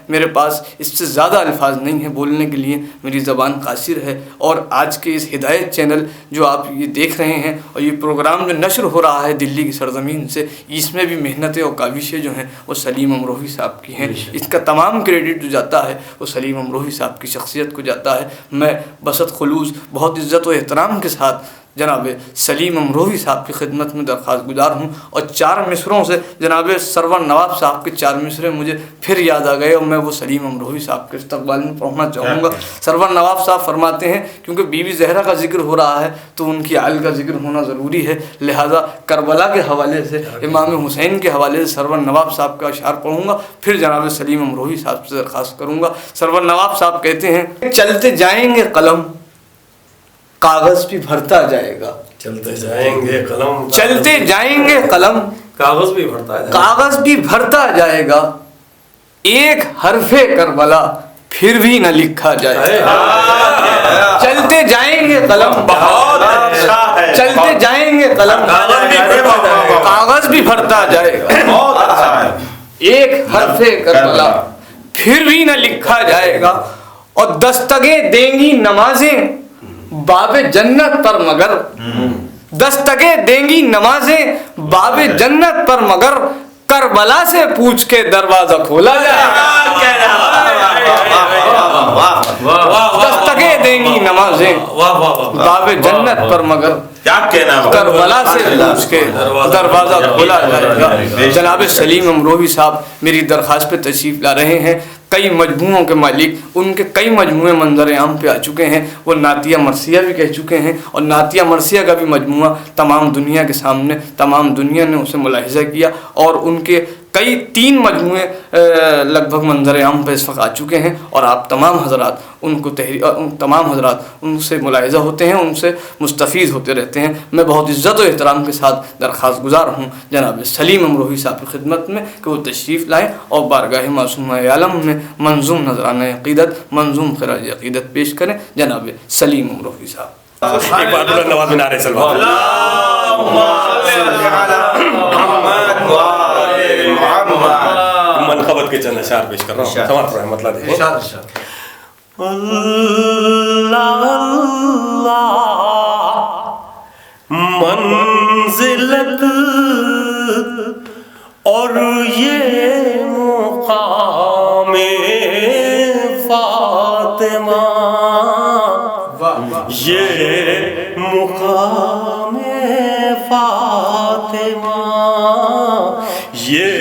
میرے پاس اس سے زیادہ الفاظ نہیں ہیں بولنے کے لیے، میری زبان قاصر ہے، اور آج کے اس ہدایت چینل جو آپ یہ دیکھ رہے ہیں اور یہ پروگرام جو نشر ہو رہا ہے دلی کی سرزمین سے، اس میں بھی محنتیں اور کاوشیں جو ہیں وہ سلیم امروہی صاحب کی ہیں۔ اس کا تمام کریڈٹ جو جاتا ہے وہ سلیم امروہی صاحب کی شخصیت کو جاتا ہے۔ میں بسط خلوص، بہت عزت و احترام کے ساتھ جناب سلیم امروہی صاحب کی خدمت میں درخواست گزار ہوں، اور 4 مصروں سے جناب سرور نواب صاحب کے 4 مصرے مجھے پھر یاد آ گئے، اور میں وہ سلیم امروہی صاحب کے استقبال میں پڑھنا چاہوں گا۔ سرور نواب صاحب فرماتے ہیں کیونکہ بی بی زہرا کا ذکر ہو رہا ہے تو ان کی آل کا ذکر ہونا ضروری ہے، لہذا کربلا کے حوالے سے، امام حسین کے حوالے سے سرور نواب صاحب کا اشعار پڑھوں گا، پھر جناب سلیم امروہی صاحب سے درخواست کروں گا۔ سرور نواب صاحب کہتے ہیں، چلتے جائیں گے قلم کاغذ بھی بھرتا جائے گا، چلتے جائیں گے قلم، چلتے جائیں گے قلم کاغذ بھی بھرتا جائے گا، ایک حرف کربلا پھر بھی نہ لکھا جائے گا۔ چلتے جائیں گے قلم، چلتے جائیں گے قلم کاغذ بھی بھرتا جائے گا، ایک حرف کربلا پھر بھی نہ لکھا جائے گا، اور دستگیں دیں گی نمازیں باب جنت پر مگر، دستگیں دیں گی نمازیں باب جنت پر مگر، کربلا سے پوچھ کے دروازہ کھولا جائے گا۔ دستکیں دیں گی نمازیں باب جنت پر مگر کیا کہنا ہے کربلا سے پوچھ کے دروازہ کھولا جائے گا. جناب سلیم امروہی صاحب میری درخواست پہ تشریف لا رہے ہیں. کئی مجموعوں کے مالک، ان کے کئی مجموعے منظر عام پہ آ چکے ہیں. وہ نعتیہ مرثیہ بھی کہہ چکے ہیں اور نعتیہ مرثیہ کا بھی مجموعہ تمام دنیا کے سامنے، تمام دنیا نے اسے ملاحظہ کیا اور ان کے کئی 3 مجموعے لگ بھگ منظر عام پہ اس وقت آ چکے ہیں. اور آپ تمام حضرات ان کو تمام حضرات ان سے ملاحظہ ہوتے ہیں، ان سے مستفید ہوتے رہتے ہیں. میں بہت عزت و احترام کے ساتھ درخواست گزار ہوں جناب سلیم امروہی صاحب کی خدمت میں کہ وہ تشریف لائیں اور بارگاہ معصومہ عالم میں منظوم نذرانہ عقیدت، منظوم خراج عقیدت پیش کریں. جناب سلیم امروہی صاحب ایک بار بلند آواز میں نعرہ سلوات. منقبت کے چند اشعار پیش کر رہا ہوں، سماعت فرمائیں. مطلب دیکھیں اللہ منزلت اور یہ مقام فاطمہ، یہ مقام فاطمہ، یہ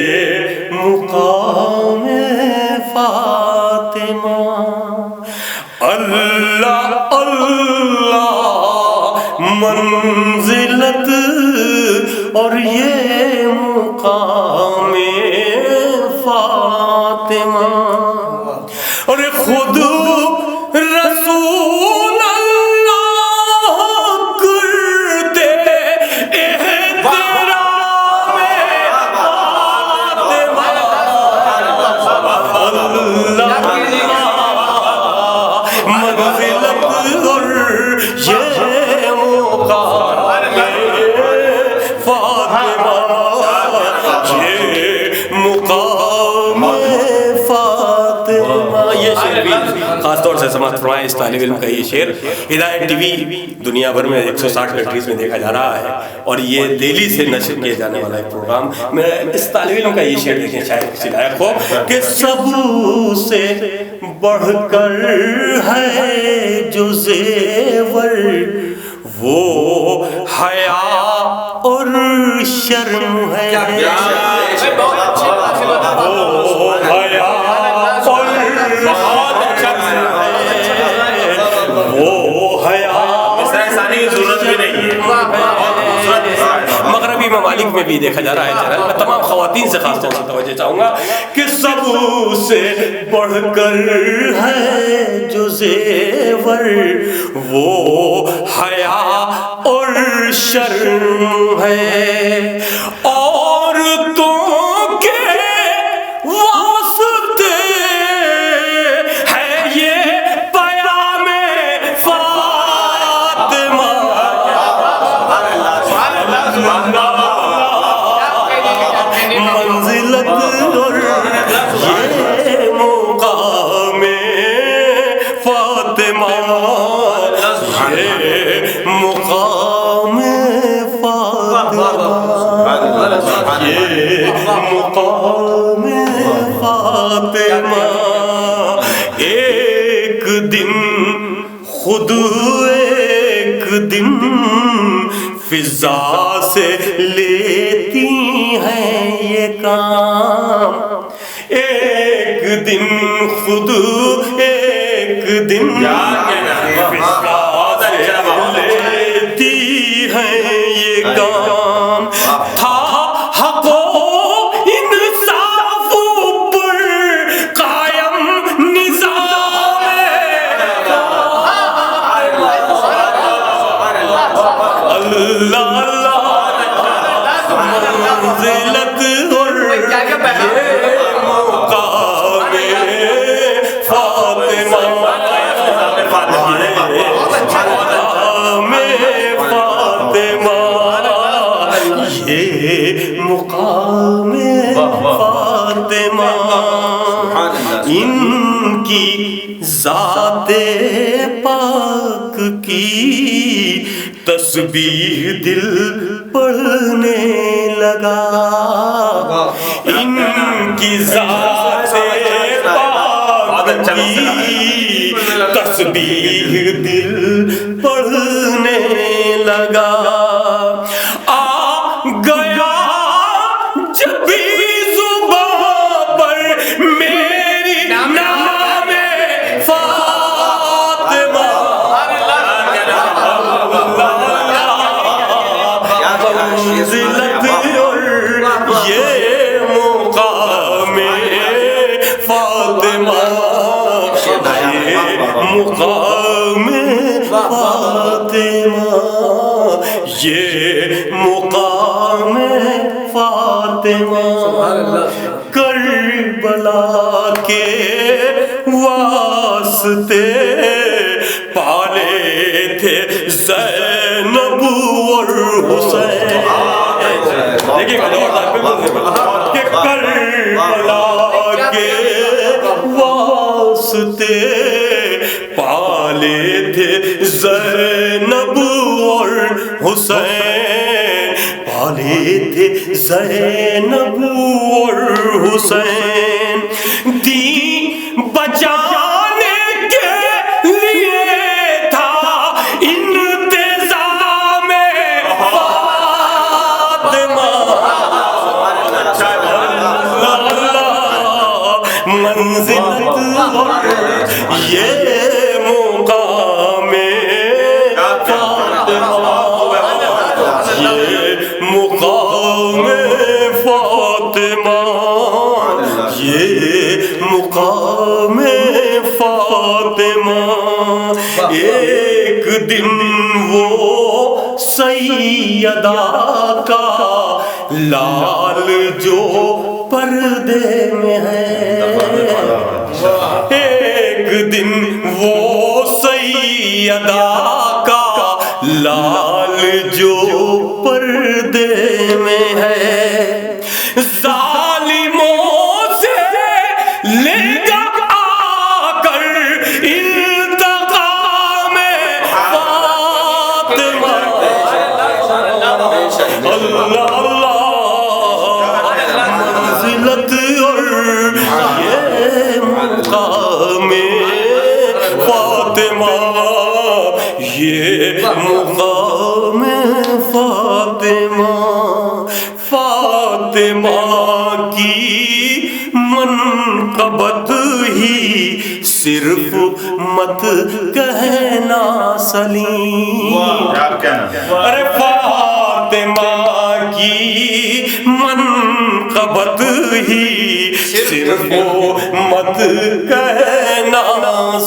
مقام فاطمہ. اللہ اللہ منزلت اور یہ مقام فاطمہ، اور خود رسول اللہ کرتے احترام خاص طور سے سماعت فرمائیں. اس طالب علم کا یہ شعر ہدایت ٹی وی دنیا بھر میں 160 کنٹریز میں دیکھا جا رہا ہے اور یہ دہلی سے نشر کیا جانے والا ایک پروگرام. میں اس طالب علم کا یہ شعر دیکھیں شاید کسی لائق ہو کہ سب سے بڑھ کر ہے جو زیور وہ حیا اور شرم ہے. مغربی ممالک میں بھی دیکھا جا رہا ہے چینل. میں تمام خواتین سے خاص طور سے توجہ چاہوں گا کہ سب سے بڑھ کر ہے جو زیور وہ حیا اور شرم ہے. عورتوں کے واسطے ہے یہ پیام فاطمہ. منزلت اور یہ مقام فاطمہ، یہ مقام فاطمہ، یہ مقام فاطمہ. ایک دن خود ایک دن فضا سے لیتی ہیں یہ کام. ایک دن خود ایک دن فضا سے لیتی ہیں یہ کام. تھا حق و انصاف پر قائم نظام اللہ منزلت اور یہ مقام فاطمہ، یہ مقام فاطمہ. ان کی ذات پاک کی تسبیح دل پڑھنے لگا. ان کی ذات پاک کی تسبیح دل پڑھنے لگا آ گیا جب بھی زبان پر میری نام فاطمہ منزلت اور یہ مقام فاطمہ یہ مقام فاطمہ یہ مقام فاطمہ کربلا کے واسطے پالے تھے زینب اور حسین دیکھیے کہ کربلا کے واسطے پالے تھے زینب اور حسین پالے تھے زینب اور حسین دین بچانے کے لیے تھا انتظام فاطمہ منزلت یہ مقام فاطمہ یہ مقام فاطمہ یہ مقام فاطمہ ایک دن وہ سیدہ کا لال جو پردے میں ہے ایک دن وہ سیدہ کا لال جو پردے میں ہے ظالموں سے لے گا آ کر انتقام فاطمہ اللہ منزلت اور یہ مقام فاطمہ یہ مقام فاطمہ فاطمہ کی منقبت ہی صرف مت کہنا سلیم ارے فاطمہ کی منقبت ہی صرف مت کہنا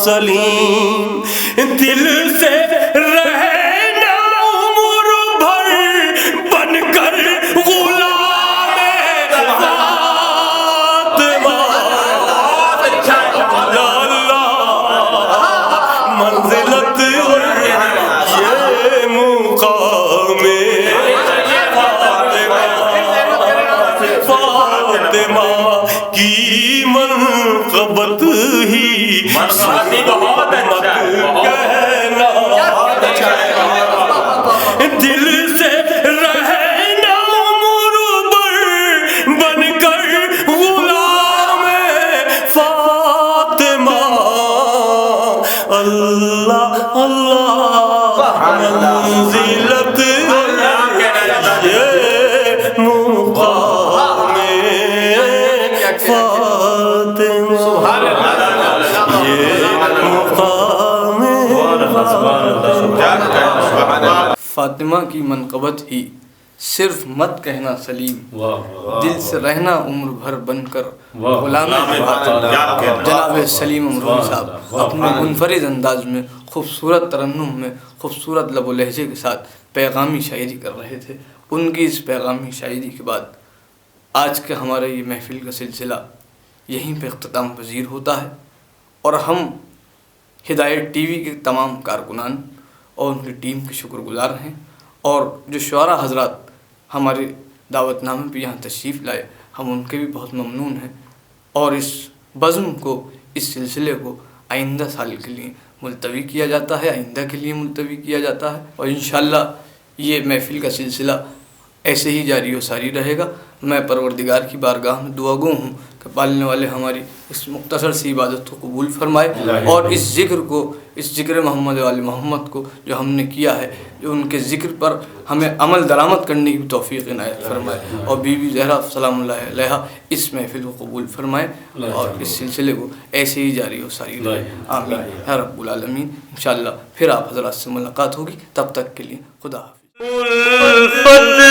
سلیم دل سے رہنا عمر بھر بن کر غلام فاطمہ منزلت اور یہ مقام فاطمہ کی منقبت ہی بہت کہنا دل سے رہنا مربر بن کر غلام فاطمہ اللہ اللہ منزلت یہ مقام فاطمہ یہ مقام فاطمہ کی منقبت ہی صرف مت کہنا سلیم دل سے رہنا عمر بھر بن کر غلام فاطمہ جناب سلیم امروہی صاحب اپنے منفرد انداز میں خوبصورت ترنم میں خوبصورت لب و لہجے کے ساتھ پیغامی شاعری کر رہے تھے. ان کی اس پیغامی شاعری کے بعد آج کے ہمارے یہ محفل کا سلسلہ یہیں پہ اختتام پذیر ہوتا ہے اور ہم ہدایت ٹی وی کے تمام کارکنان اور ان کی ٹیم کے شکر گزار ہیں اور جو شعراء حضرات ہمارے دعوت نامے پہ یہاں تشریف لائے ہم ان کے بھی بہت ممنون ہیں اور اس بزم کو اس سلسلے کو آئندہ سال کے لیے ملتوی کیا جاتا ہے آئندہ کے لیے ملتوی کیا جاتا ہے اور انشاءاللہ یہ محفل کا سلسلہ ایسے ہی جاری و ساری رہے گا۔ میں پروردگار کی بارگاہ میں دعا گو ہوں کہ پالنے والے ہماری اس مختصر سی عبادت کو قبول فرمائے، اور اس ذکر محمد وآل محمد کو جو ہم نے کیا ہے، جو ان کے ذکر پر ہمیں عمل درآمد کرنے کی توفیق عنایت فرمائے، اور بی بی زہرا سلام اللہ علیہا اس محفل کو قبول فرمائے، اور اس سلسلے کو ایسے ہی جاری و ساری رہے۔ آمین یا رب العالمین۔ انشاءاللہ پھر آپ حضرات سے ملاقات ہوگی، تب تک کے لیے خدا حافظ۔ الفضل